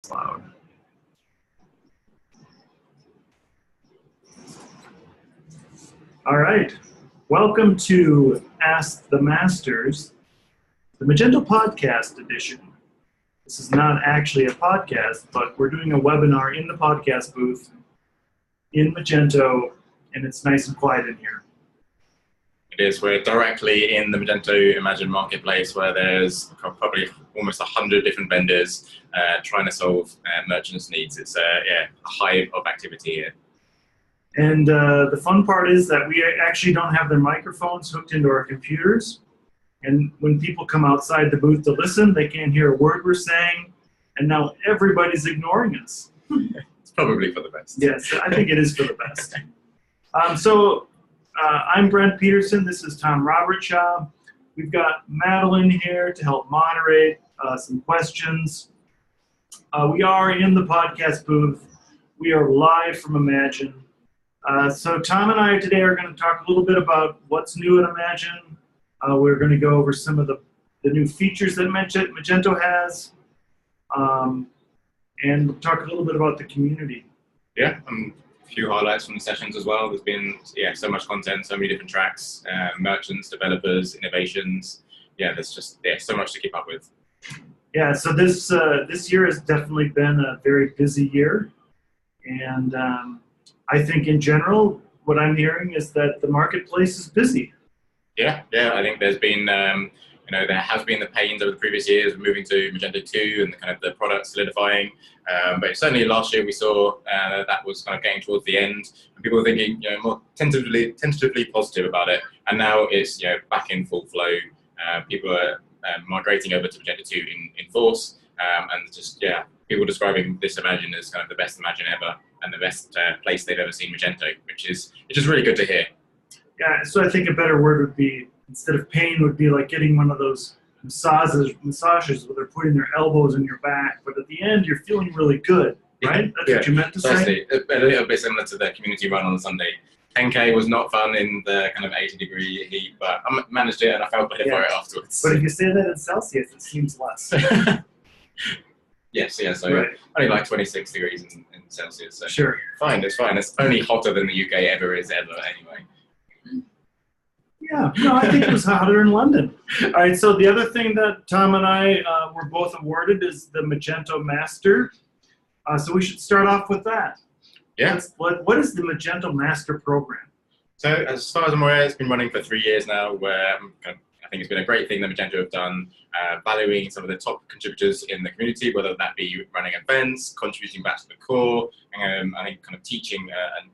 Loud. All right, welcome to Ask the Masters, the Magento podcast edition. This is not actually a podcast, but we're doing a webinar in the podcast booth in Magento, and it's nice and quiet in here. It is. We're directly in the Magento Imagine marketplace where there's probably almost 100 different vendors trying to solve merchants' needs. It's a hive of activity here. And the fun part is that we actually don't have their microphones hooked into our computers. And when people come outside the booth to listen, they can't hear a word we're saying. And now everybody's ignoring us. It's probably for the best. Yes, I think it is for the best. I'm Brent Peterson. This is Tom Robertshaw. We've got Madeline here to help moderate some questions. We are in the podcast booth. We are live from Imagine. So Tom and I today are going to talk a little bit about what's new at Imagine. We're going to go over some of the new features that Magento has, and talk a little bit about the community. Yeah, a few highlights from the sessions as well. There's been so much content, so many different tracks, merchants, developers, innovations. Yeah, there's just so much to keep up with. Yeah, so this year has definitely been a very busy year, and I think in general, what I'm hearing is that the marketplace is busy. Yeah, I think there's been, there has been the pains over the previous years of moving to Magento 2 and kind of the product solidifying. But certainly last year we saw that was kind of getting towards the end, and people were thinking, more tentatively positive about it. And now it's, back in full flow. People are migrating over to Magento 2 in force, and just people describing this Imagine as kind of the best Imagine ever and the best place they've ever seen Magento, which is really good to hear. Yeah, so I think a better word would be, instead of pain, would be like getting one of those massages where they're putting their elbows in your back, but at the end you're feeling really good, right? That's what you meant to say? A little bit similar to the community run on Sunday. 10K was not fun in the kind of 80-degree heat, but I managed it and I felt better for it afterwards. But if you say that in Celsius, it seems less. Yes, so right. Only like 26 degrees in Celsius. So sure. Fine, it's fine. It's only hotter than the UK ever is ever anyway. Yeah, no, I think it was hotter in London. All right, so the other thing that Tom and I were both awarded is the Magento Master. So we should start off with that. Yeah. What is the Magento Master program? So as far as I'm aware, it's been running for 3 years now, where I think it's been a great thing that Magento have done, valuing some of the top contributors in the community, whether that be running events, contributing back to the core, and I think kind of teaching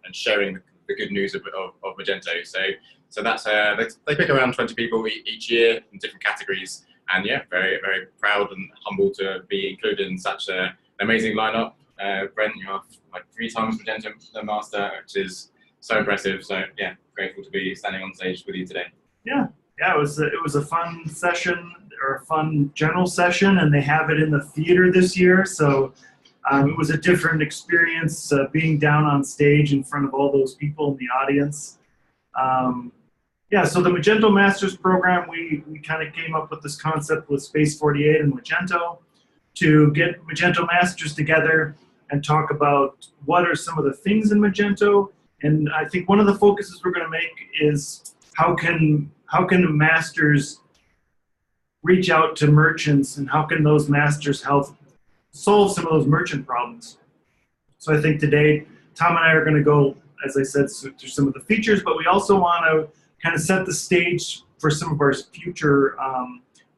and sharing the good news of Magento. So that's they pick around 20 people each year in different categories, and very, very proud and humble to be included in such an amazing lineup. Brent, you have like 3 times Magento Master, which is so impressive. So grateful to be standing on stage with you today. Yeah, it was a fun session, or a fun general session, and they have it in the theater this year. So it was a different experience being down on stage in front of all those people in the audience. So the Magento Masters program, we kind of came up with this concept with Space 48 and Magento to get Magento Masters together and talk about what are some of the things in Magento. And I think one of the focuses we're going to make is how can the masters reach out to merchants, and how can those masters help solve some of those merchant problems. So I think today, Tom and I are going to go, as I said, through some of the features, but we also want to kind of set the stage for some of our future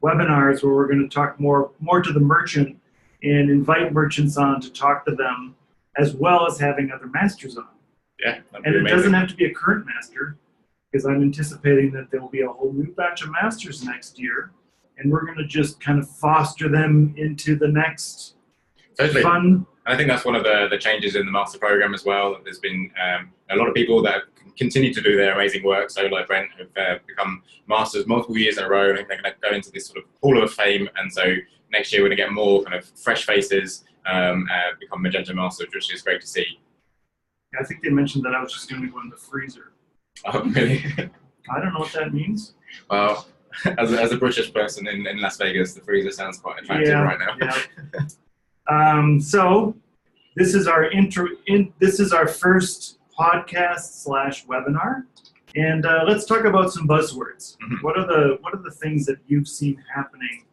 webinars where we're going to talk more to the merchant and invite merchants on to talk to them, as well as having other masters on. Yeah, and it doesn't have to be a current master, because I'm anticipating that there will be a whole new batch of masters next year, and we're going to just kind of foster them into the next fun. I think that's one of the changes in the master program as well. There's been a lot of people that continue to do their amazing work. So like Brent have become masters multiple years in a row. I think they're going to go into this sort of hall of fame. And so next year we're going to get more kind of fresh faces become Magento masters, which is great to see. I think they mentioned that I was just going to go in the freezer. Oh, really? I don't know what that means. Well, as a British person in Las Vegas, the freezer sounds quite attractive right now. So this is our this is our first podcast / webinar, and let's talk about some buzzwords. Mhm. What are the things that you've seen happening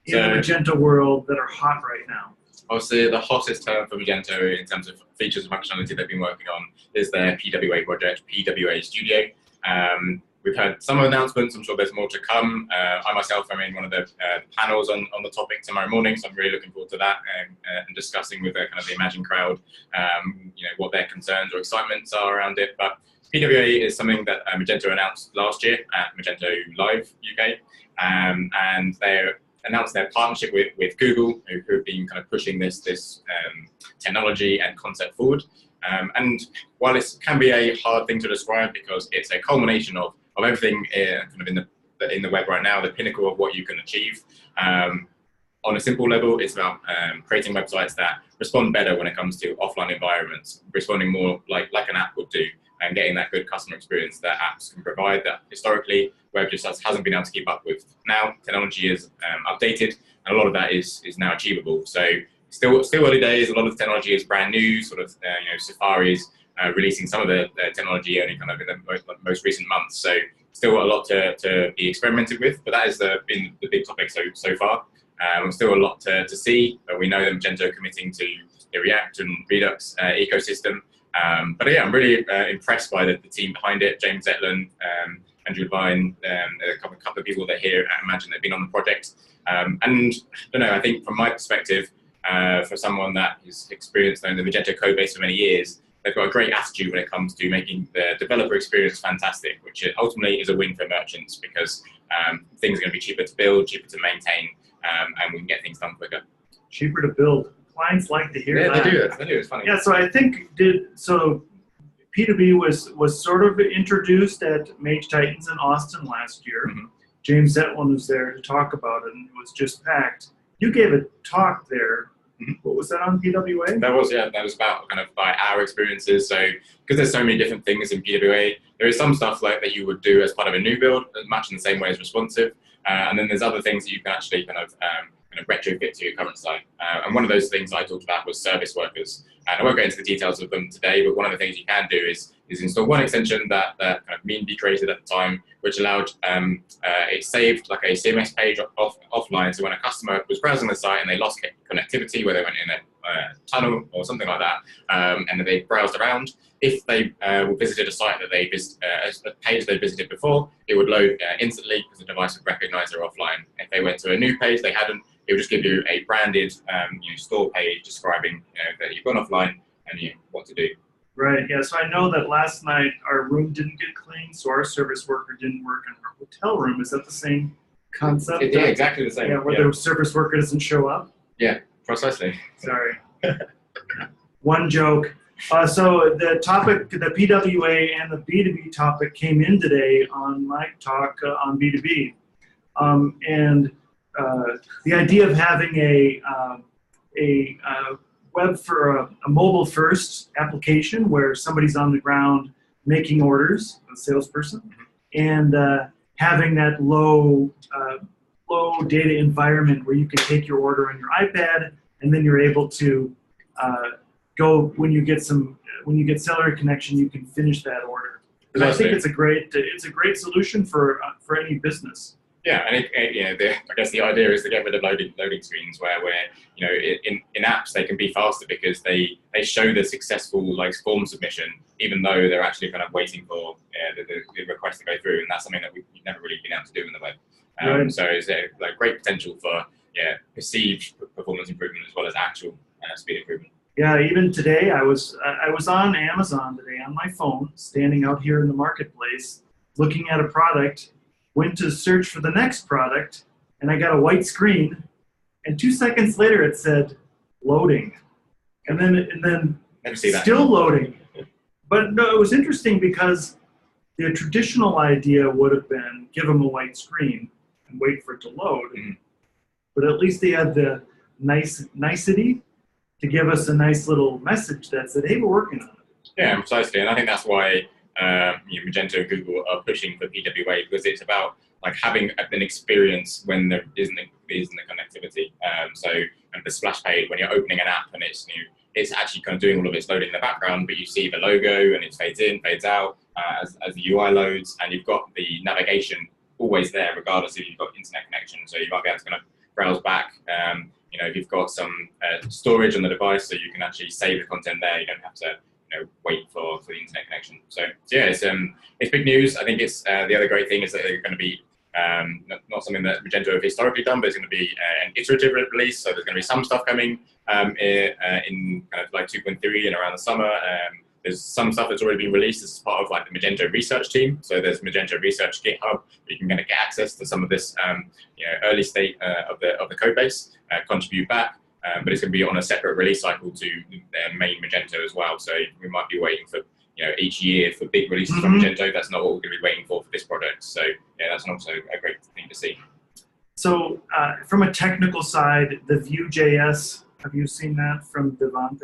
in the Magento world that are hot right now? Obviously, the hottest term for Magento in terms of features and functionality they've been working on is their PWA project, PWA Studio. We've had some announcements. I'm sure there's more to come. I myself am in one of the panels on the topic tomorrow morning, so I'm really looking forward to that and discussing with the kind of the Imagine crowd, what their concerns or excitements are around it. But PWA is something that Magento announced last year at Magento Live UK, and they announced their partnership with Google, who have been kind of pushing this technology and concept forward. And while it can be a hard thing to describe because it's a culmination of everything kind of in the web right now, the pinnacle of what you can achieve. On a simple level, it's about creating websites that respond better when it comes to offline environments, responding more like an app would do, and getting that good customer experience that apps can provide that historically web just hasn't been able to keep up with. Now technology is updated, and a lot of that is now achievable. So still early days. A lot of the technology is brand new. Sort of Safari's releasing some of the technology only kind of in the most recent months. So still a lot to be experimented with. But that has been the big topic so far. Still a lot to see. But we know that Magento committing to the React and Redux ecosystem. But yeah, I'm really impressed by the team behind it. James Zetland, Andrew Levine, a couple of people that are here at Imagine that have been on the project. And I don't know, I think from my perspective, for someone that has experienced the Magento code base for many years, they've got a great attitude when it comes to making the developer experience fantastic, which ultimately is a win for merchants because things are going to be cheaper to build, cheaper to maintain, and we can get things done quicker. Cheaper to build. Clients like to hear that. Yeah, they do. They do. It's funny. Yeah, so I think P2B was sort of introduced at Mage Titans in Austin last year. Mm-hmm. James Zetland was there to talk about it, and it was just packed. You gave a talk there. Mm-hmm. What was that on PWA? That was about kind of by our experiences. So because there's so many different things in PWA, there is some stuff like that you would do as part of a new build, much in the same way as responsive, and then there's other things that you can actually kind of retrofit to your current site. And one of those things I talked about was service workers. And I won't go into the details of them today, but one of the things you can do is install one extension that kind of Meanby created at the time, which allowed it saved like a CMS page offline. So when a customer was browsing the site and they lost connectivity, where they went in a tunnel or something like that, and they browsed around, if they visited a site that a page they visited before, it would load instantly because the device would recognize they're offline. If they went to a new page they hadn't, it would just give you a branded store page describing that you've gone offline and what to do. Right, yeah, so I know that last night our room didn't get cleaned, so our service worker didn't work in our hotel room. Is that the same concept? Yeah, exactly the same. Yeah, where the service worker doesn't show up? Yeah, precisely. Sorry. One joke. So the topic, the PWA and the B2B topic came in today on my talk on B2B. And the idea of having a web for a mobile first application where somebody's on the ground making orders, a salesperson, and having that low data environment where you can take your order on your iPad and then you're able to go when you get cellular connection, you can finish that order. And I think it's a great solution for any business. Yeah, and I guess the idea is to get rid of loading screens where in apps they can be faster because they show the successful form submission even though they're actually kind of waiting for the request to go through, and that's something that we've never really been able to do in the web. Right. So it's great potential for perceived performance improvement as well as actual speed improvement. Yeah, even today I was on Amazon today on my phone, standing out here in the marketplace, looking at a product. Went to search for the next product, and I got a white screen, and 2 seconds later it said loading, and then still loading. But no, it was interesting because the traditional idea would have been give them a white screen and wait for it to load. Mm-hmm. But at least they had the nicety to give us a nice little message that said, hey, we're working on it. Yeah, precisely, and I think that's why Magento and Google are pushing for PWA, because it's about like having an experience when there isn't the connectivity. So and the splash page when you're opening an app and it's new, it's actually kind of doing all of its loading in the background, but you see the logo and it fades in, fades out as the UI loads, and you've got the navigation always there, regardless if you've got internet connection. So you might be able to kind of browse back. If you've got some storage on the device, so you can actually save the content there. You don't have to wait for the internet connection. So yeah, it's big news. I think it's the other great thing is that they're going to be not something that Magento have historically done, but it's going to be an iterative release. So there's going to be some stuff coming in kind of like 2.3 and around the summer. There's some stuff that's already been released as part of like the Magento research team. So there's Magento research GitHub, where you can kind of get access to some of this early state of the code base, contribute back. But it's going to be on a separate release cycle to their main Magento as well. So we might be waiting for each year for big releases from Magento. That's not what we're going to be waiting for this project. So yeah, that's also a great thing to see. So from a technical side, the Vue.js, have you seen that from Devante,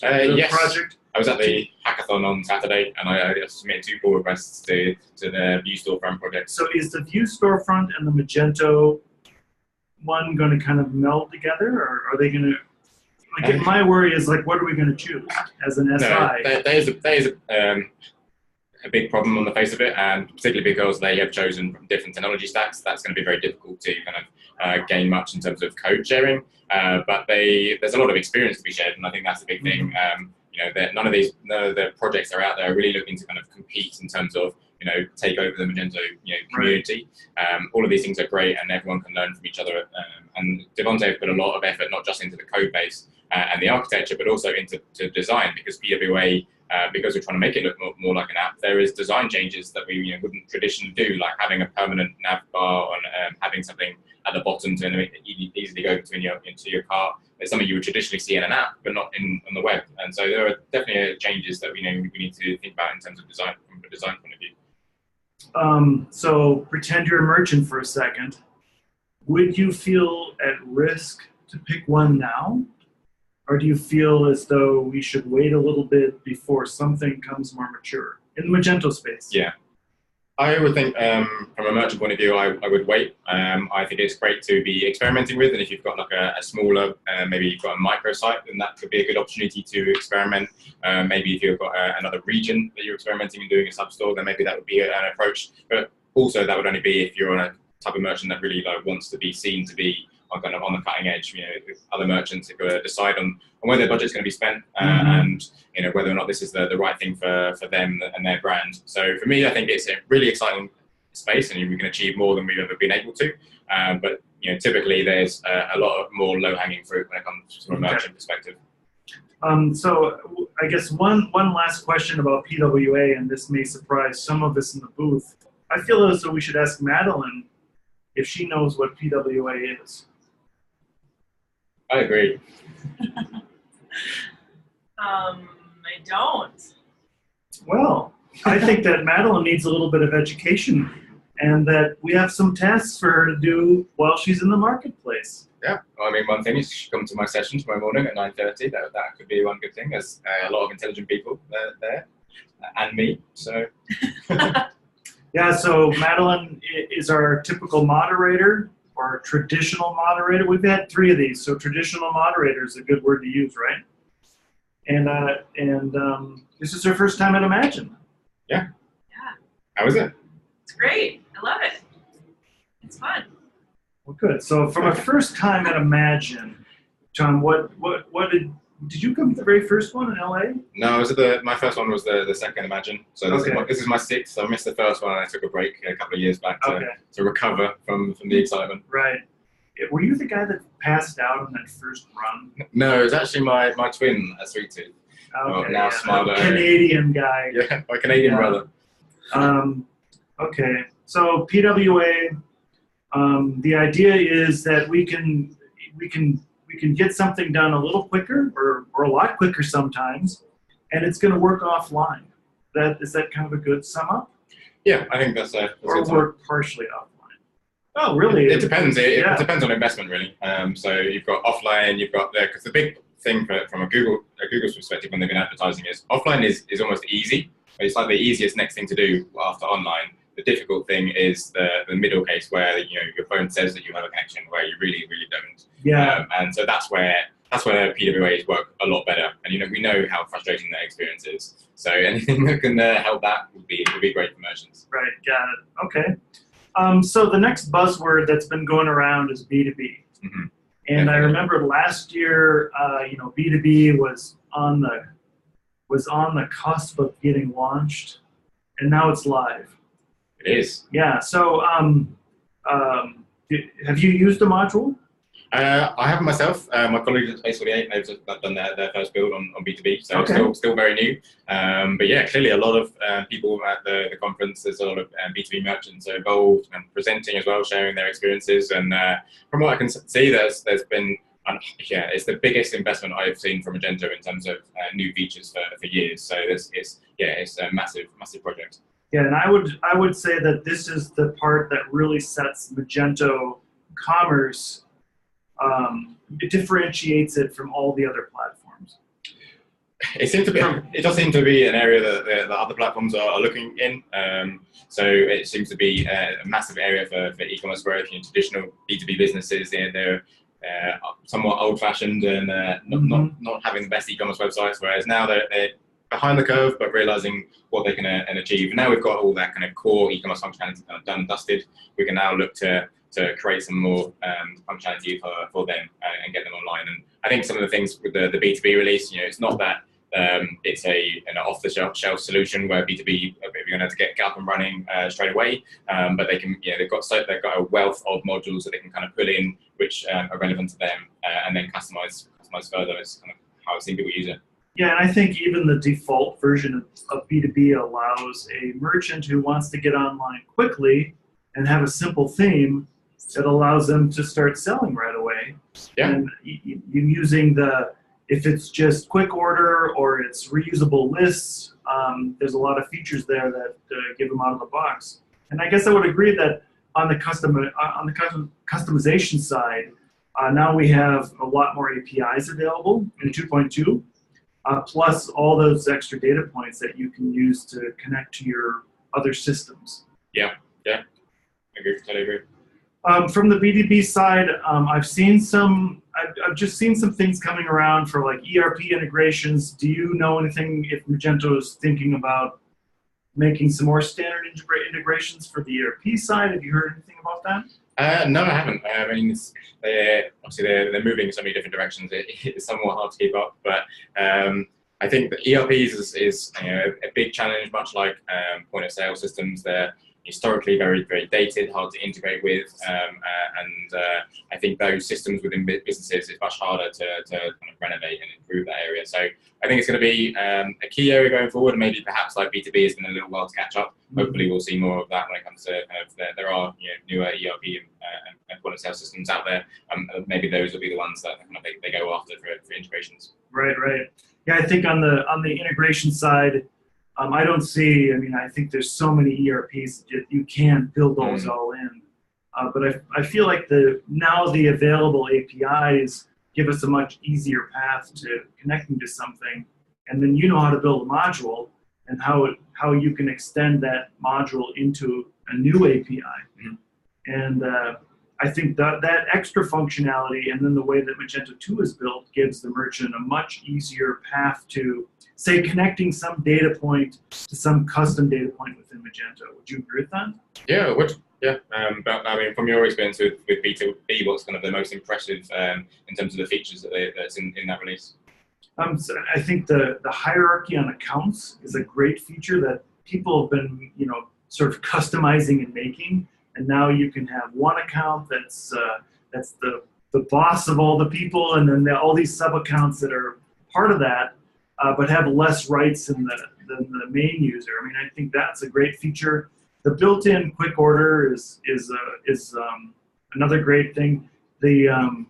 the yes. project? I was at the hackathon on Saturday, and I submitted 2 pull requests to the Vue storefront project. So is the Vue storefront and the Magento one going to kind of meld together, or are they going to? Like, my worry is like, what are we going to choose as an SI? No, there is a big problem on the face of it, and particularly because they have chosen different technology stacks, that's going to be very difficult to kind of gain much in terms of code sharing. But there's a lot of experience to be shared, and I think that's the big thing. None of the projects that are out there are really looking to kind of compete in terms of take over the Magento community. Right. All of these things are great, and everyone can learn from each other. And Devante have put a lot of effort not just into the code base and the architecture, but also into design, because PWA, because we're trying to make it look more like an app, there is design changes that we wouldn't traditionally do, like having a permanent nav bar and having something at the bottom to easily go into your cart. It's something you would traditionally see in an app, but not on the web. And so there are definitely changes that we need to think about in terms of design from a design point of view. So pretend you're a merchant for a second. Would you feel at risk to pick one now? Or do you feel as though we should wait a little bit before something comes more mature in the Magento space? Yeah, I would think from a merchant point of view, I would wait. I think it's great to be experimenting with, and if you've got like a smaller, maybe you've got a microsite, then that could be a good opportunity to experiment. Maybe if you've got another region that you're experimenting and doing a sub-store, then maybe that would be an approach. But also that would only be if you're on a type of merchant that really wants to be seen to be kind of on the cutting edge. If other merchants are going to decide on where their budget's going to be spent and whether or not this is the right thing for them and their brand. So for me, I think it's a really exciting space, and we can achieve more than we've ever been able to. But typically there's a lot of more low-hanging fruit when it comes from a merchant perspective. So I guess one last question about PWA, and this may surprise some of us in the booth. I feel as though we should ask Madeline if she knows what PWA is. I agree. I don't. Well, I think that Madeline needs a little bit of education, and that we have some tasks for her to do while she's in the marketplace. Yeah, well, I mean, one thing is she should come to my session tomorrow morning at 9:30. That could be one good thing. There's a lot of intelligent people there, and me. So. Yeah. So Madeline is our typical moderator, or traditional moderator. We've had 3 of these, so traditional moderator is a good word to use, right? And this is her first time at Imagine. Yeah. Yeah. How is it? It's great. I love it. It's fun. Well, good. So from a first time at Imagine, John, what did you come to the very first one in LA? No, I was at my first one was the second Imagine. So this is my 6th. So I missed the first one, and I took a break a couple of years back to recover from the excitement. Right. Were you the guy that passed out on that first run? No, it was actually my twin, a Sweet Tooth. Okay, now Smarter. Canadian guy. Yeah, my Canadian brother. Okay, so PWA. The idea is that we can get something done a little quicker, or a lot quicker sometimes, and it's going to work offline. Is that kind of a good sum up? Yeah, I think that's or work partially offline. Oh, really? It depends. It depends on investment, really. So you've got offline, you've got there, because the big thing from Google's perspective when they've been advertising is offline is almost easy. It's like the easiest next thing to do after online. The difficult thing is the middle case where your phone says that you have a connection where you really don't. Yeah. And so that's where PWAs work a lot better. And we know how frustrating that experience is. So anything that can help that would be great for merchants. Right. Got it. Okay. So the next buzzword that's been going around is B2B. Mm-hmm. And I remember last year, B2B was on the cusp of getting launched, and now it's live. It is. Yeah. So, have you used a module? I haven't myself. My colleagues at Space 48 have done their first build on B2B, so okay. it's still very new. But yeah, clearly a lot of people at the conference, there's a lot of B2B merchants are involved and presenting as well, sharing their experiences. And from what I can see, there's been, it's the biggest investment I've seen from Magento in terms of new features for years. So it's a massive project. Yeah, and I would say that this is the part that really sets Magento Commerce. It differentiates it from all the other platforms. It does seem to be an area that the other platforms are looking in. So it seems to be a massive area for e-commerce growth. Traditional B2B businesses, they're somewhat old-fashioned and not having the best e-commerce websites. Whereas now they're behind the curve, but realizing what they can achieve. And now we've got all that kind of core e-commerce functionality done and dusted. We can now look to create some more functionality for them and get them online. And I think some of the things with the B2B release, it's not that it's an off-the-shelf solution where B2B you're going to have to get up and running straight away, but they can, they've got a wealth of modules that they can kind of pull in which are relevant to them and then customize further. It's kind of how I've seen people use it. Yeah, and I think even the default version of B2B allows a merchant who wants to get online quickly and have a simple theme that allows them to start selling right away. Yeah. And you using if it's just quick order or it's reusable lists, there's a lot of features there that give them out of the box. And I guess I would agree that on the customization side, now we have a lot more APIs available in 2.2. Plus all those extra data points that you can use to connect to your other systems. Yeah, totally agree. From the B2B side, I've just seen some things coming around for like ERP integrations. Do you know anything if Magento is thinking about making some more standard integrations for the ERP side? Have you heard anything about that? No, I haven't. I mean, they're moving in so many different directions. It's somewhat hard to keep up, but I think that ERPs is a big challenge, much like point of sale systems. They're historically very dated, hard to integrate with, and I think those systems within businesses is much harder to kind of renovate and improve that area. So I think it's going to be a key area going forward, and maybe perhaps like B2B has been a little while to catch up. Hopefully we'll see more of that when it comes to kind of there are newer ERP and point of sale systems out there. Maybe those will be the ones that kind of they go after for integrations. Right. Yeah, I think on the integration side, I don't see. I mean, I think there's so many ERPs that you can't build those all in. But I feel like now the available APIs give us a much easier path to connecting to something, and then you know how to build a module and how you can extend that module into a new API. And I think that extra functionality and then the way that Magento 2 is built gives the merchant a much easier path to, say, connecting some data point to some custom data point within Magento. Would you agree with that? Yeah, I would. Yeah, but I mean, from your experience with B2B, what's kind of the most impressive in terms of the features that's in that release? So I think the hierarchy on accounts is a great feature that people have been, sort of customizing and making. And now you can have one account that's the boss of all the people, and then all these sub accounts that are part of that, but have less rights than the main user. I mean, I think that's a great feature. The built-in quick order is another great thing. The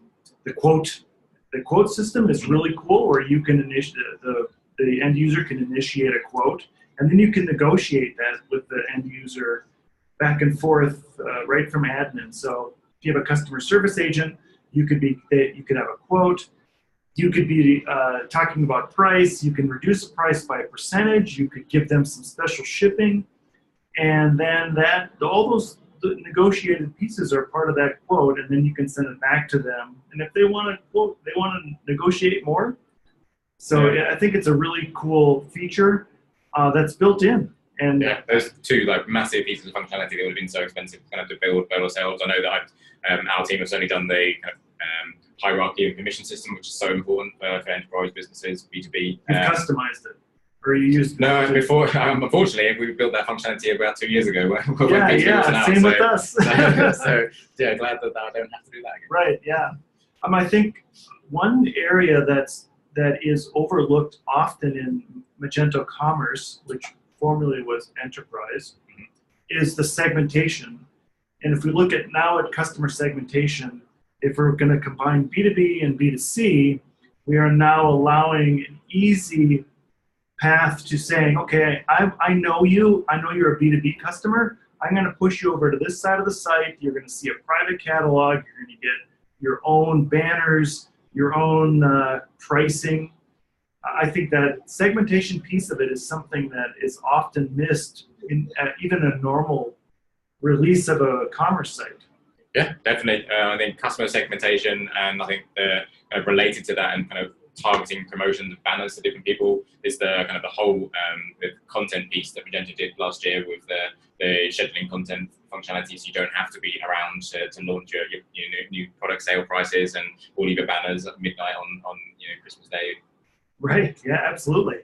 quote system is really cool, where you can the end user can initiate a quote, and then you can negotiate that with the end user back and forth right from admin. So if you have a customer service agent, you could have a quote. You could be talking about price. You can reduce the price by a percentage. You could give them some special shipping. and then all those the negotiated pieces are part of that quote, and then you can send it back to them. And if they want to quote, they want to negotiate more. So Yeah. I think it's a really cool feature that's built in. And yeah, those two like massive pieces of functionality that would have been so expensive kind of to build ourselves. I know that our team has certainly done the kind of hierarchy and permission system, which is so important for enterprise businesses, B2B. you've customized it, or you used No, before, unfortunately, we built that functionality about 2 years ago. yeah, same with us. So yeah, glad that I don't have to do that again. Right, yeah. I think one area that is overlooked often in Magento Commerce, which formerly was Enterprise, is the segmentation. And if we look at customer segmentation, if we're going to combine B2B and B2C, we are now allowing an easy path to saying, okay, I know you, I know you're a B2B customer, I'm going to push you over to this side of the site, you're going to see a private catalog, you're going to get your own banners, your own pricing. I think that segmentation piece of it is something that is often missed in even a normal release of a commerce site. Yeah, definitely. I think customer segmentation, and I think kind of related to that and kind of targeting promotions of banners to different people is the kind of the whole the content piece that Magento did last year with the scheduling content functionality, so you don't have to be around to launch your new product sale prices and all your banners at midnight on Christmas Day. Right. Yeah. Absolutely.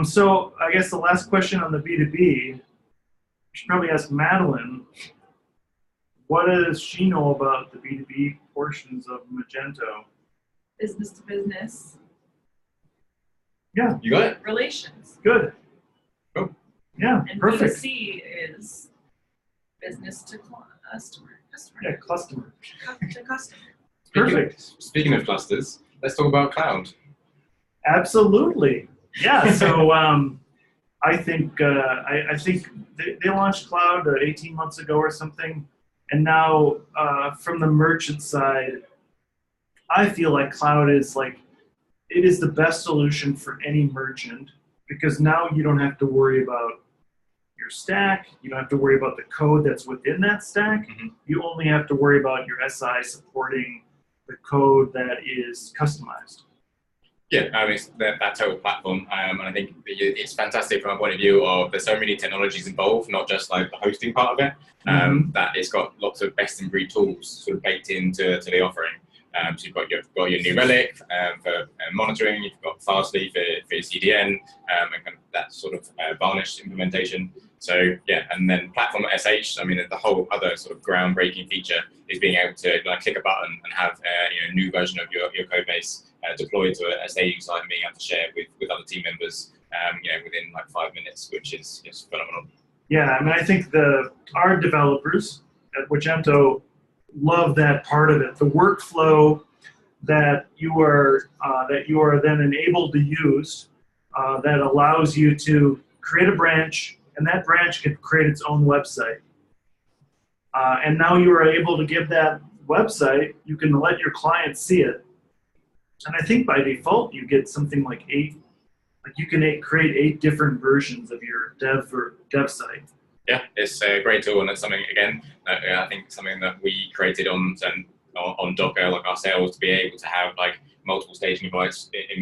So I guess the last question on the B2B, we should probably ask Madeline. What does she know about the B2B portions of Magento? Business to business Yeah. You got it. relations. Good. Cool. Yeah. And Perfect. B2C is business to customer. Yeah. Customer. To customer. Perfect. Speaking of clusters, let's talk about cloud. Absolutely. Yeah. So I think they launched cloud 18 months ago or something, and now from the merchant side, I feel like cloud is it is the best solution for any merchant, because now you don't have to worry about your stack. You don't have to worry about the code that's within that stack. Mm-hmm. You only have to worry about your SI supporting the code that is customized. Yeah, it's that total platform, and I think it's fantastic from a point of view of there's so many technologies involved, not just like the hosting part of it, that it's got lots of best-in-breed tools sort of baked into the offering. So you've got your New Relic for monitoring, you've got Fastly for your CDN, and kind of that sort of varnished implementation. So yeah, and then Platform SH, I mean, the whole other sort of groundbreaking feature is being able to click a button and have a new version of your code base deployed to a staging site and being able to share with other team members, within like 5 minutes, which is just phenomenal. Yeah, I mean, I think our developers at Magento love that part of it. The workflow that you are then enabled to use that allows you to create a branch, and that branch can create its own website. And now you are able to give that website, you can let your clients see it. And I think by default, you get something like 8, you can create 8 different versions of your dev site. Yeah, it's a great tool, and it's something, again, I think something that we created on Docker, like ourselves, to be able to have like multiple staging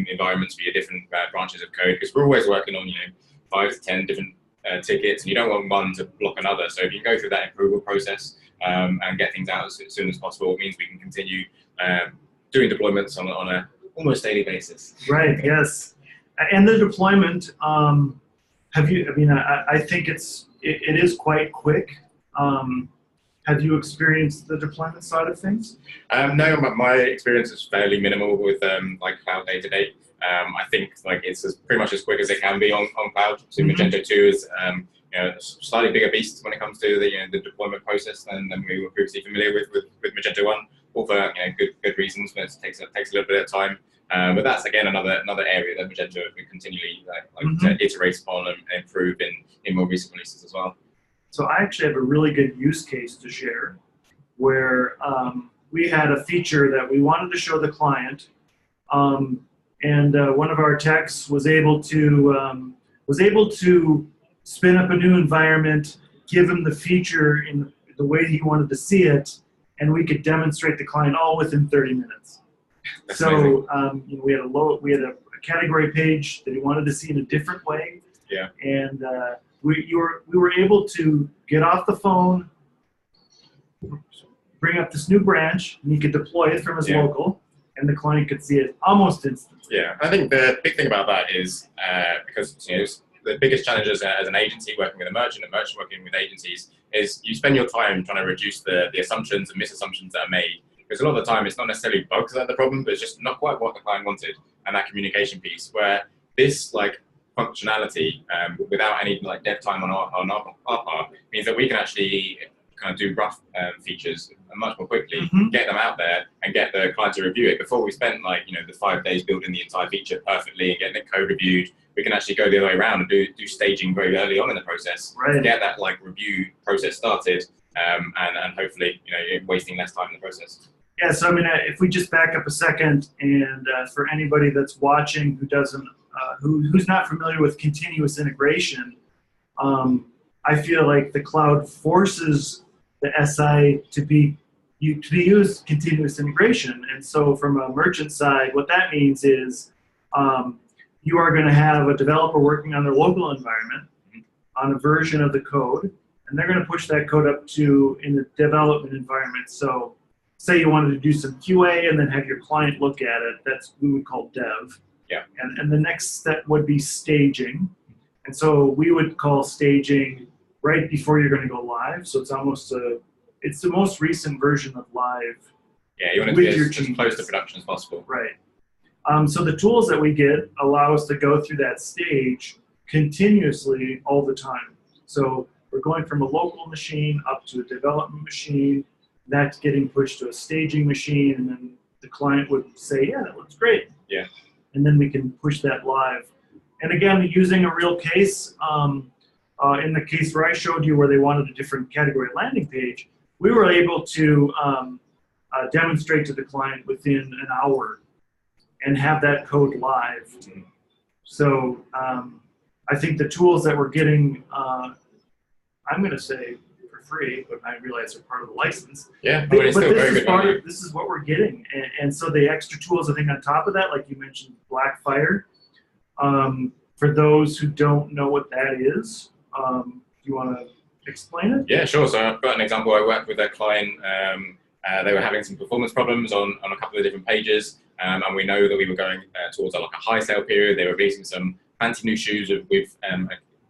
environments for your different branches of code, because we're always working on 5 to 10 different tickets, and you don't want one to block another. So if you can go through that approval process and get things out as soon as possible, it means we can continue doing deployments on a almost daily basis. Right. Yes. And the deployment, I think it is quite quick. Have you experienced the deployment side of things? No, my experience is fairly minimal with like cloud day to day. I think like it's pretty much as quick as it can be on cloud. So Magento 2 is a slightly bigger beast when it comes to the deployment process than we were previously familiar with Magento 1, all for good reasons, but it takes a little bit of time. But that's again another area that Magento we continually to iterate upon and improve in more recent releases as well. So I actually have a really good use case to share, where we had a feature that we wanted to show the client, and one of our techs was able to spin up a new environment, give him the feature in the way he wanted to see it, and we could demonstrate the client all within 30 minutes. That's So we had a category page that he wanted to see in a different way. Yeah. And we were able to get off the phone, bring up this new branch, and he could deploy it from his local, and the client could see it almost instantly. Yeah, I think the big thing about that is because the biggest challenge as an agency working with a merchant working with agencies is you spend your time trying to reduce the assumptions and misassumptions that are made. Because a lot of the time it's not necessarily bugs that are the problem, but it's just not quite what the client wanted, and that communication piece where this functionality without any dev time on our part means that we can actually kind of do rough features much more quickly, get them out there and get the client to review it. Before we spent the 5 days building the entire feature perfectly and getting the code reviewed, we can actually go the other way around and do staging very early on in the process, get that review process started, and hopefully wasting less time in the process. Yeah, so if we just back up a second, and for anybody that's watching who doesn't, who's not familiar with continuous integration, I feel like the cloud forces the SI to use continuous integration. And so from a merchant side, what that means is you are going to have a developer working on their local environment on a version of the code, and they're going to push that code up in the development environment. So say you wanted to do some QA and then have your client look at it, that's what we would call dev. Yeah. And the next step would be staging. And so we would call staging right before you're going to go live. So it's the most recent version of live. Yeah, you want it to be as close to production as possible. Right. So the tools that we get allow us to go through that stage continuously all the time. So we're going from a local machine up to a development machine. That's getting pushed to a staging machine, and then the client would say, yeah, that looks great. Yeah. And then we can push that live. And again, using a real case, in the case where I showed you where they wanted a different category landing page, we were able to demonstrate to the client within an hour and have that code live. So I think the tools that we're getting, I'm going to say, free, but I realize they're part of the license. Yeah, but it's still very good. This is what we're getting, and so the extra tools, I think, on top of that, like you mentioned, Blackfire. For those who don't know what that is, do you want to explain it? Yeah, sure. So I've got an example. I worked with a client. They were having some performance problems on a couple of different pages, and we know that we were going towards a high sale period. They were releasing some fancy new shoes with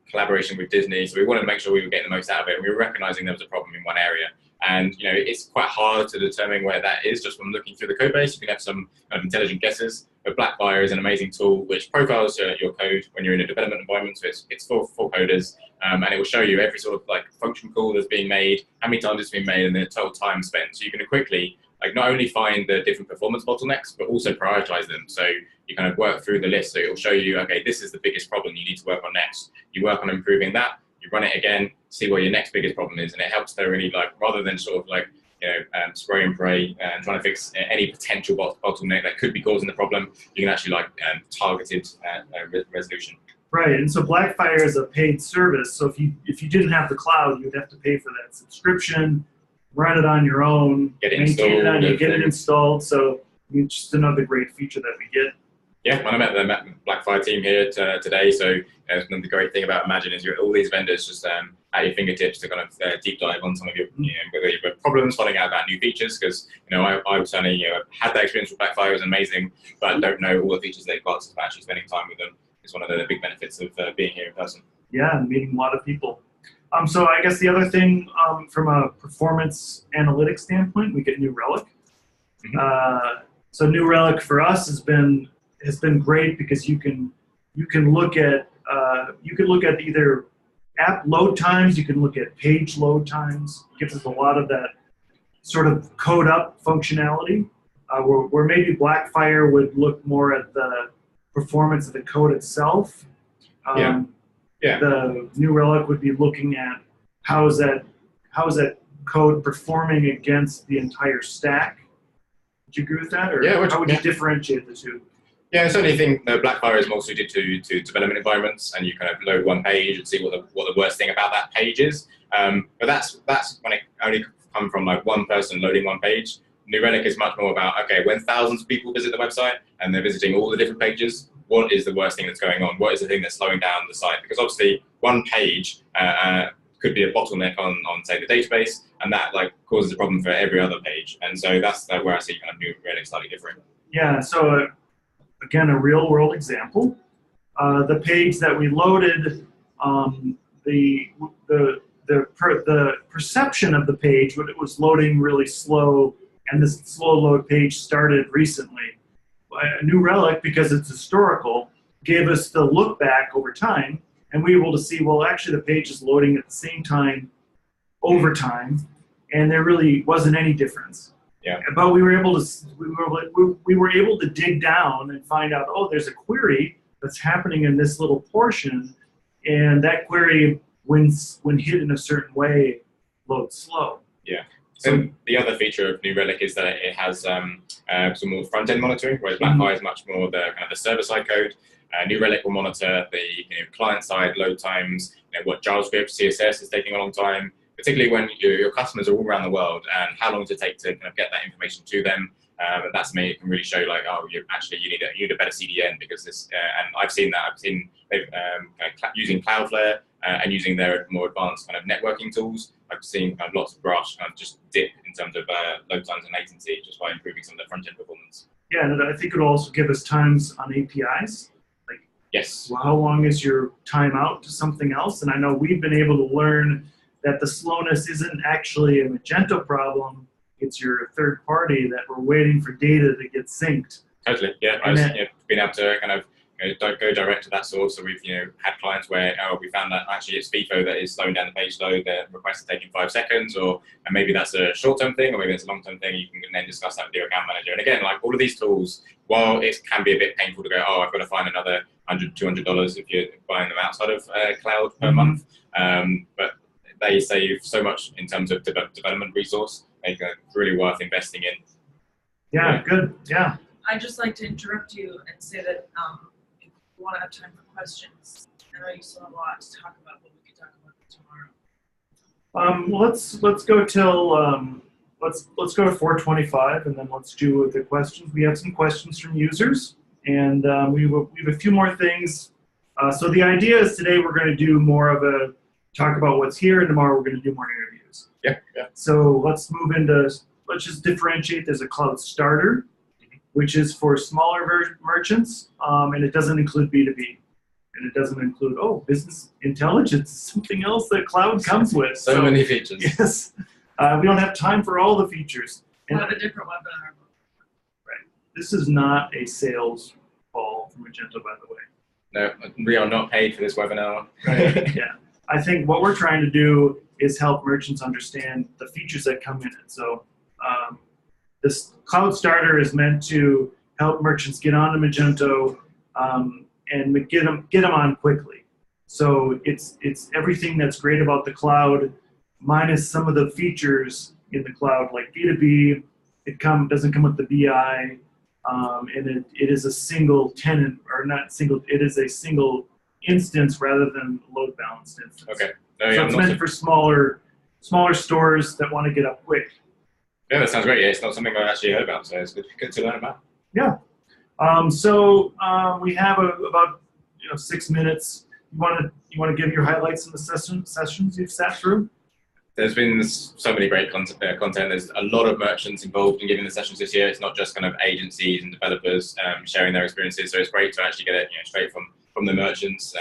collaboration with Disney, so we wanted to make sure we were getting the most out of it. And we were recognizing there was a problem in one area, and it's quite hard to determine where that is just from looking through the code base. You can have some intelligent guesses, but Blackfire is an amazing tool which profiles your code when you're in a development environment. So it's for coders, and it will show you every sort of function call that's being made, how many times it's been made, and the total time spent. So you can quickly not only find the different performance bottlenecks, but also prioritize them. So you kind of work through the list. So it will show you, okay, this is the biggest problem you need to work on next. You work on improving that, you run it again, see what your next biggest problem is. And it helps to really rather than sort of spray and pray and trying to fix any potential bottleneck that could be causing the problem, you can actually targeted resolution. Right, and so Blackfire is a paid service. So if you didn't have the cloud, you'd have to pay for that subscription, run it on your own, maintain it, get it installed. So it's just another great feature that we get. Yeah, when I met the Blackfire team here today, so the great thing about Imagine is all these vendors just at your fingertips to kind of deep dive on some of your whether you've got problems finding out about new features, because I certainly had that experience with Blackfire. It was amazing, but don't know all the features they've got. So actually spending time with them is one of the big benefits of being here in person. Yeah, and meeting a lot of people. So I guess the other thing from a performance analytics standpoint, we get New Relic. So New Relic for us has been great because you can look at either app load times, you can look at page load times. It gives us a lot of that sort of code up functionality, where maybe Blackfire would look more at the performance of the code itself. The New Relic would be looking at how is that code performing against the entire stack. Would you agree with that, or how would you differentiate the two? Yeah, I certainly think the Blackfire is more suited to development environments, and you kind of load one page and see what the worst thing about that page is. But that's when it only come from like one person loading one page. New Relic is much more about, okay, when thousands of people visit the website and they're visiting all the different pages, what is the worst thing that's going on? What is the thing that's slowing down the site? Because obviously one page could be a bottleneck on say the database, and that like causes a problem for every other page. And so that's where I see kind of New Relic slightly different. Yeah. So again, a real world example. The page that we loaded, the perception of the page when it was loading really slow, and this slow load page started recently. A New Relic, because it's historical, gave us the look back over time, and we were able to see, well, actually the page is loading at the same time over time, and there really wasn't any difference. Yeah. But we were able to dig down and find out, oh, there's a query that's happening in this little portion, and that query, when hit in a certain way, loads slow. Yeah. So the other feature of New Relic is that it has some more front-end monitoring, whereas Blackfire is much more the kind of the server-side code. New Relic will monitor the client-side load times, what JavaScript, CSS is taking a long time, particularly when your customers are all around the world, and how long does it take to kind of get that information to them. And that's me. It can really show like, oh, you need a better CDN because this. And I've seen that. I've seen they've using Cloudflare and using their more advanced kind of networking tools. I've seen kind of lots of graphs kind of just dip in terms of load times and latency just by improving some of the front end performance. Yeah, and I think it'll also give us times on APIs. Like, yes. Well, how long is your timeout to something else? And I know we've been able to learn that the slowness isn't actually a Magento problem. It's your third party that we're waiting for data to get synced. Totally, yeah. I've been able to kind of go direct to that source. So we've had clients where we found that actually it's FIFO that is slowing down the page load. The request is taking 5 seconds, and maybe that's a short-term thing, or maybe it's a long-term thing. You can then discuss that with your account manager. And again, like all of these tools, while it can be a bit painful to go, oh, I've got to find another $100, $200 if you're buying them outside of cloud per month, but they save so much in terms of development resource. It's really worth investing in. Yeah, good. Yeah. I'd just like to interrupt you and say that if you want to have time for questions, I know you still have a lot to talk about, but we could talk about it tomorrow. Let's go till let's go to 4:25, and then let's do the questions. We have some questions from users, and we have a few more things. So the idea is today we're going to do more of a talk about what's here, and tomorrow we're going to do more interviews. Yeah. So let's move into, let's just differentiate. There's a cloud starter, which is for smaller merchants, and it doesn't include B2B. And it doesn't include, business intelligence, something else that cloud comes with. So many features. Yes. We don't have time for all the features. We'll have a different webinar. Right. This is not a sales call from Magento, by the way. No, we are not paid for this webinar. Right. Yeah. I think what we're trying to do is help merchants understand the features that come in it. So this cloud starter is meant to help merchants get onto Magento and get them on quickly. So it's everything that's great about the cloud minus some of the features in the cloud, like B2B. It doesn't come with the BI, and it is a single tenant, or not single. It is a single instance rather than load balanced instance. Okay. So it's meant for smaller stores that want to get up quick. Yeah, that sounds great. Yeah, it's not something I've actually heard about, so it's good to learn about. Yeah. So we have about 6 minutes. You want to give your highlights in the sessions you've sat through? There's been so many great content. There's a lot of merchants involved in giving the sessions this year. It's not just kind of agencies and developers sharing their experiences. So it's great to actually get it straight from the merchants.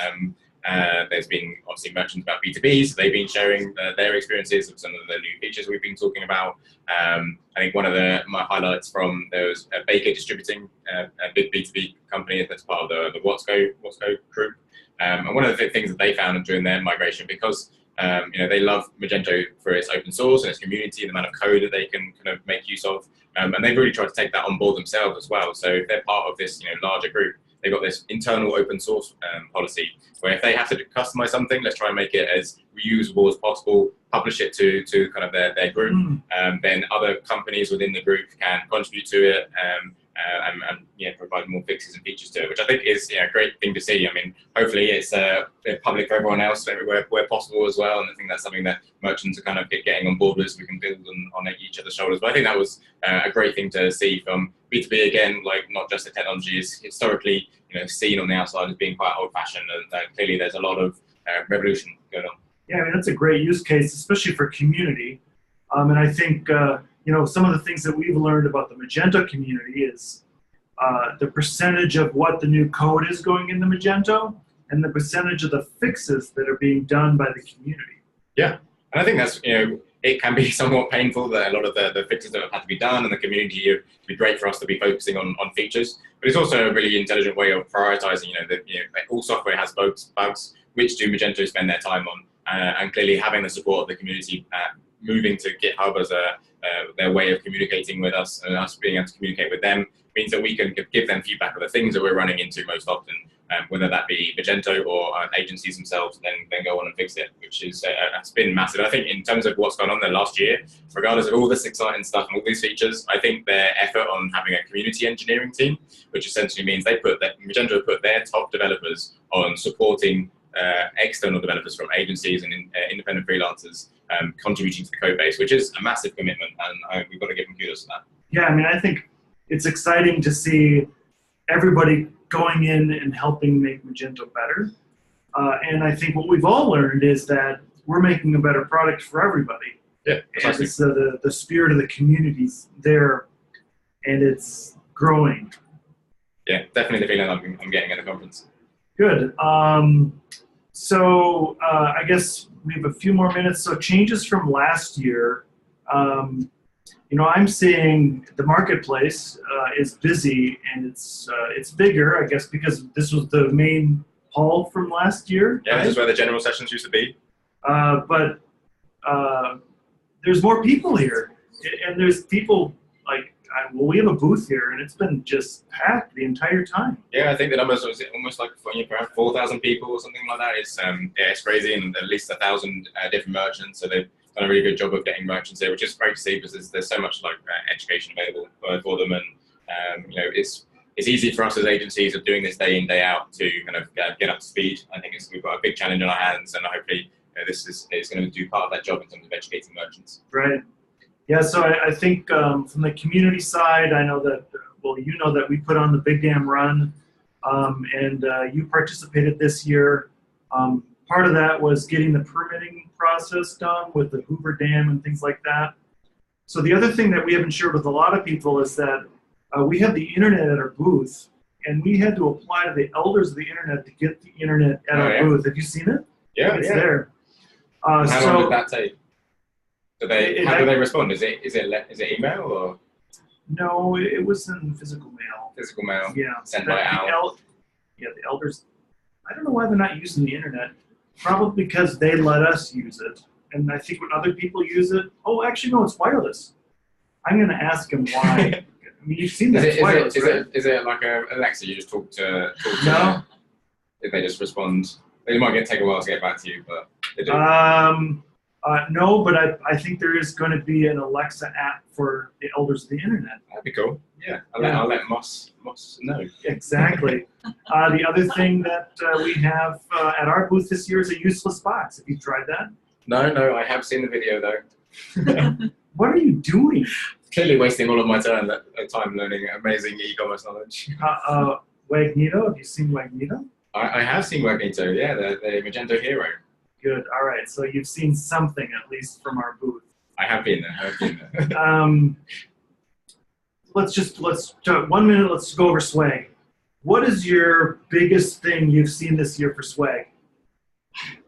There's been obviously merchants about B2B, so they've been sharing their experiences of some of the new features we've been talking about. I think one of my highlights there was a Baker Distributing, a big B2B company that's part of the Watsco group. And one of the things that they found during their migration, because they love Magento for its open source and its community and the amount of code that they can kind of make use of, and they've really tried to take that on board themselves as well. So if they're part of this larger group, they've got this internal open source policy where if they have to customize something, let's try and make it as reusable as possible, publish it to kind of their group. Then other companies within the group can contribute to it and yeah, provide more fixes and features to it, which I think is a great thing to see. I mean, hopefully it's public for everyone else everywhere where possible as well, and I think that's something that merchants are kind of getting on board with, so we can build on each other's shoulders. But I think that was a great thing to see from B2B again, like not just the technology is historically seen on the outside as being quite old-fashioned, and clearly there's a lot of revolution going on. Yeah, I mean, that's a great use case, especially for community. And I think, some of the things that we've learned about the Magento community is the percentage of what the new code is going into Magento and the percentage of the fixes that are being done by the community. Yeah, and I think that's, it can be somewhat painful that a lot of the fixes that have had to be done, and the community, it'd be great for us to be focusing on features, but it's also a really intelligent way of prioritizing, all software has bugs, which do Magento spend their time on, and clearly having the support of the community, moving to GitHub as their way of communicating with us, and us being able to communicate with them, means that we can give them feedback of the things that we're running into most often, whether that be Magento or agencies themselves, then go on and fix it, which is has been massive. I think in terms of what's gone on there last year, regardless of all this exciting stuff and all these features, I think their effort on having a community engineering team, which essentially means Magento put their top developers on supporting external developers from agencies and independent freelancers contributing to the code base, which is a massive commitment, and we've got to give them kudos for that. Yeah, I mean, I think it's exciting to see everybody going in and helping make Magento better. And I think what we've all learned is that we're making a better product for everybody. Yeah, and it's the spirit of the community's there, and it's growing. Yeah, definitely the feeling I'm getting at the conference. Good. So I guess we have a few more minutes. So changes from last year. I'm seeing the marketplace is busy, and it's bigger, I guess, because this was the main hall from last year. Yeah, right? This is where the general sessions used to be. But there's more people here, and there's people we have a booth here, and it's been just packed the entire time. Yeah, I think the numbers was almost like perhaps 4,000 people or something like that. It's crazy, and at least 1,000 different merchants. So they've done a really good job of getting merchants here, which is great to see because there's so much education available for them, and it's easy for us as agencies of doing this day in day out to kind of get up to speed. I think we've got a big challenge on our hands, and hopefully this is going to do part of that job in terms of educating merchants. Right. Yeah, so I think from the community side, I know that, that we put on the Big Dam Run, and you participated this year. Part of that was getting the permitting process done with the Hoover Dam and things like that. So the other thing that we haven't shared with a lot of people is that we have the internet at our booth, and we had to apply to the elders of the internet to get the internet at our booth. Have you seen it? Yeah, it's there. How long did that take? How do they respond? Is it email or? No, it was in physical mail. Physical mail. Yeah. Sent by Al. The elders. I don't know why they're not using the internet. Probably because they let us use it, and I think when other people use it, actually no, it's wireless. I'm going to ask them why. I mean, you've seen that. It's wireless, right? Is it like a Alexa? You just talk to no. If they just respond, they might take a while to get back to you, but they do. No, but I think there is going to be an Alexa app for the elders of the internet. That'd be cool. Yeah, I'll let Moss know. Exactly. The other thing that we have at our booth this year is a useless box. Have you tried that? No, I have seen the video though. What are you doing? Clearly wasting all of my time learning amazing e-commerce knowledge. Wagnito, have you seen Wagnito? I have seen Wagnito, yeah, the Magento hero. Good, all right, so you've seen something at least from our booth. I have been there, Let's talk 1 minute, let's go over Swag. What is your biggest thing you've seen this year for Swag?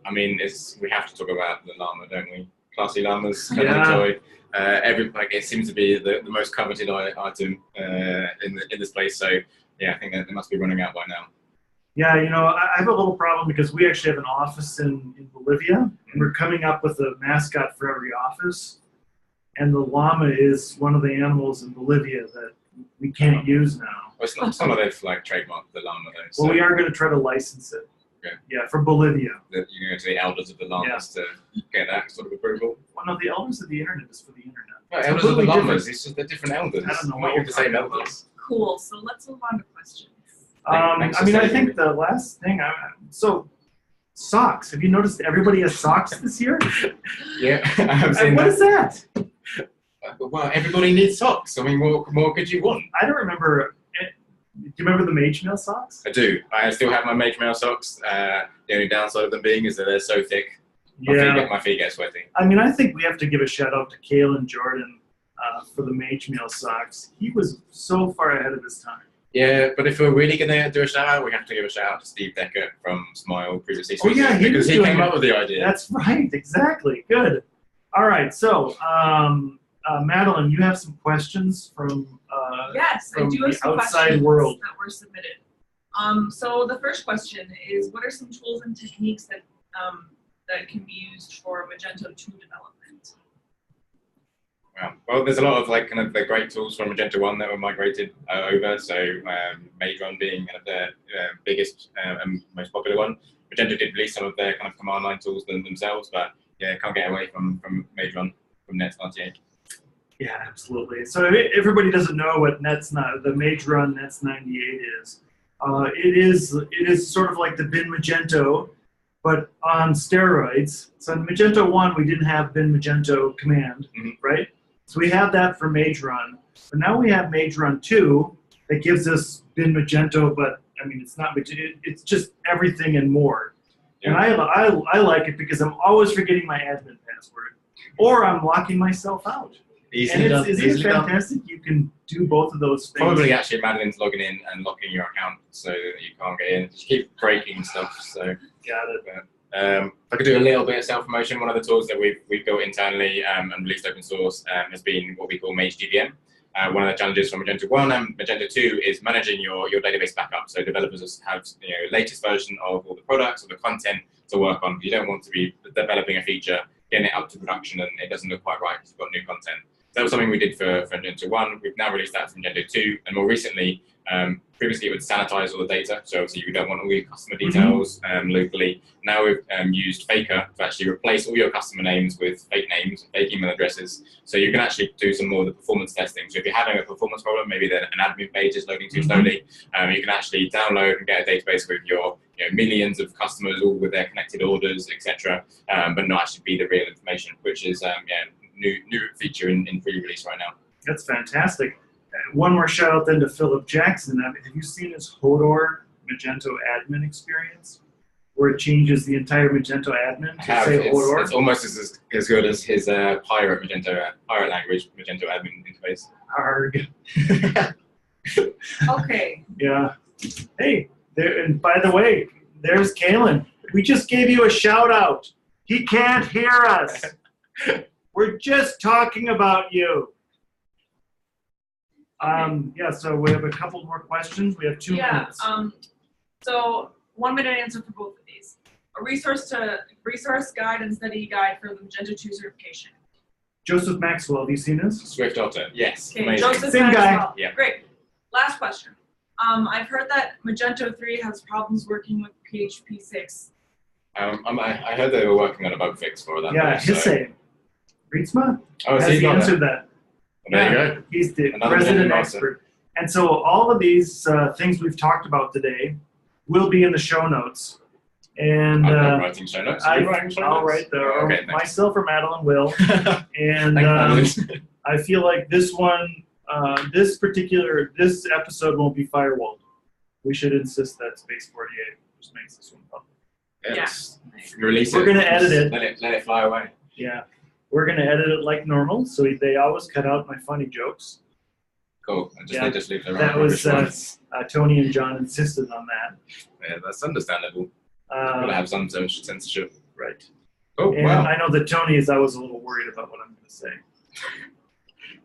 I mean, we have to talk about the llama, don't we? Classy llamas, kind of toy. It seems to be the most coveted item in this place. So yeah, I think that they must be running out by now. Yeah, I have a little problem because we actually have an office in Bolivia, and we're coming up with a mascot for every office. And the llama is one of the animals in Bolivia that we can't use now. Well, it's not some of they've trademarked the llama though. So. Well, we are going to try to license it. Okay. Yeah, for Bolivia. You're going to the elders of the llamas to get that sort of approval? Well, no, the elders of the internet is for the internet. No, elders of the llamas, it's just the different elders. I don't know what you're the same elders. cool. So let's move on to questions. Thanks for I mean, I saying think the last thing, so socks. Have you noticed everybody has socks this year? Yeah, I'm saying What is that? Well, everybody needs socks. I mean, what more could you want? I don't remember. Do you remember the Mage Mail socks? I do. I still have my Mage Mail socks. The only downside of them being is that they're so thick. My feet get sweaty. I mean, I think we have to give a shout out to Kalen Jordan for the Mage Mail socks. He was so far ahead of his time. Yeah, but if we're really going to do a shout out, we have to give a shout out to Steve Decker from Smile previously. Oh, yeah, because he came up with the idea. That's right, exactly. Good. All right, so Madeline, you have some questions from Yes, I from do have the some outside questions world. that were submitted. So the first question is, what are some tools and techniques that that can be used for Magento 2 development? Well, there's a lot of like kind of the great tools from Magento 1 that were migrated over. So Magento being kind of the biggest and most popular one. Magento did release some of their kind of command line tools themselves, but yeah, can't get away from Magento from Nets 98. Yeah, absolutely. So if everybody doesn't know what the Magento Nets 98 is, it is sort of like the bin Magento, but on steroids. So in Magento 1, we didn't have bin Magento command, right? So we have that for Magento, but now we have Magento 2 that gives us bin Magento, but I mean it's not Magento, it's just everything and more. Yeah. And I like it because I'm always forgetting my admin password, or I'm locking myself out. Easily done. Isn't it fantastic? You can do both of those things. Probably actually Madeline's logging in and locking your account so that you can't get in. Just keep breaking stuff. So got it. If I could do a little bit of self-promotion, one of the tools that we've built internally and released open source has been what we call MageDBM. One of the challenges from Magento 1 and Magento 2 is managing your database backup. So developers have latest version of all the products or the content to work on. You don't want to be developing a feature, getting it up to production, and it doesn't look quite right because you've got new content. That was something we did for Magento 1. We've now released that for Magento 2, and more recently, previously it would sanitize all the data, so obviously you don't want all your customer details locally. Now we've used Faker to actually replace all your customer names with fake names, fake email addresses, so you can actually do some more of the performance testing. So if you're having a performance problem, maybe an admin page is loading too slowly, you can actually download and get a database with your millions of customers, all with their connected orders, etc., but not actually be the real information, which is new feature in pre-release right now. That's fantastic. One more shout out then to Philip Jackson. Have you seen his Hodor Magento admin experience, where it changes the entire Magento admin to say Hodor? It's almost as good as his pirate language Magento admin interface. Arg. Okay. Yeah. Hey, there. And by the way, there's Kalen. We just gave you a shout out. He can't hear us. We're just talking about you. Yeah, so we have a couple more questions. We have 2 minutes. So 1 minute answer for both of these. A resource guide and study guide for the Magento 2 certification. Joseph Maxwell, have you seen this? Swift Auto, yes. Okay, Amazing. Joseph Same Maxwell. guy. Yeah. Great. Last question. I've heard that Magento 3 has problems working with PHP 6. I heard they were working on a bug fix for that. Yeah, Hisse. Rietzma has answered that. Well, there you go. He's the Another resident master. expert. And so all of these things we've talked about today will be in the show notes. And I'm not writing show notes. Are you writing show notes? I'll write Oh, okay, myself or Madeline will. And I feel like this one, this episode won't be firewalled. We should insist that Space 48 just makes this one public. Yes. Release it. We're gonna edit it. Let it fly away. Yeah. We're going to edit it like normal, so they always cut out my funny jokes. Cool. And they just leave the that was Tony and John insisted on that. Yeah, that's understandable. Gotta have some censorship. Right. Oh, and wow. I know that Tony is always a little worried about what I'm going to say.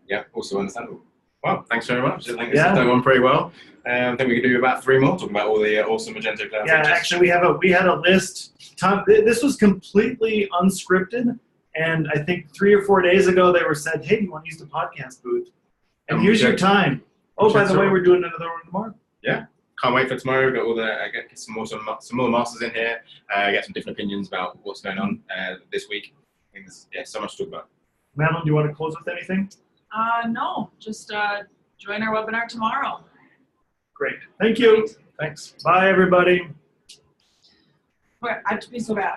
Yeah, also understandable. Well, thanks very much. I think this has gone pretty well. I think we could do about 3 more, talking about all the awesome Magento cloud features. Actually, we had a list. This was completely unscripted. And I think 3 or 4 days ago, they were said, hey, do you want to use the podcast booth? And here's your time. Oh, by the way, we're doing another one tomorrow. Yeah. Can't wait for tomorrow. Got all get some more masters in here. Get some different opinions about what's going on this week. I think there's so much to talk about. Madeline, do you want to close with anything? No, just join our webinar tomorrow. Great. Thank you. Thanks. Bye, everybody. Okay, I have to be so bad.